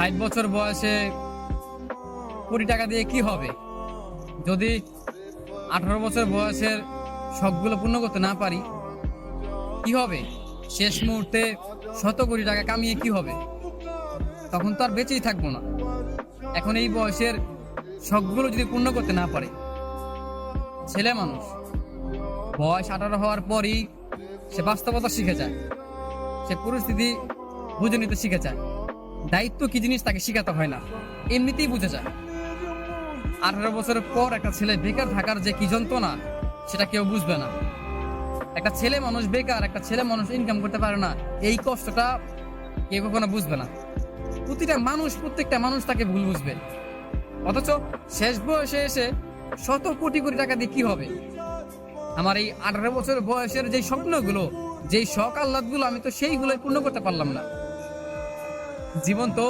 60 বছর বয়সে কোটি টাকা দিয়ে কি হবে? যদি 18 বছর বয়সের শখগুলো পূর্ণ করতে না পারি, কি হবে? শেষ মুহূর্তে শত কোটি টাকা কামিয়ে কি হবে? তখন তো আর বেঁচেই থাকবো না। এখন এই বয়সের শখগুলো যদি পূর্ণ করতে না পারে, ছেলে মানুষ বয়স 18 হওয়ার পরই সে বাস্তবতা শিখে যায়, সে পরিস্থিতি বুঝে নিতে শিখে যায়। দায়িত্ব কি জিনিস তাকে শিখাতে হয় না, এমনিতেই বুঝে যায়। 18 বছরের পর একটা ছেলে বেকার থাকার যে কি যন্ত্রণা, সেটা কেউ বুঝবে না। একটা ছেলে মানুষ বেকার, একটা ছেলে মানুষ ইনকাম করতে পারে না, এই কষ্টটা কেউ কখনো বুঝবে না। প্রত্যেকটা মানুষ তাকে ভুল বুঝবে। অথচ শেষ বয়সে এসে শত কোটি কোটি টাকা দিয়ে কি হবে? আমার এই 18 বছর বয়সের যেই স্বপ্নগুলো, যেই শখ আহ্লাদগুলো, আমি তো সেইগুলোই পূর্ণ করতে পারলাম না। জীবন তো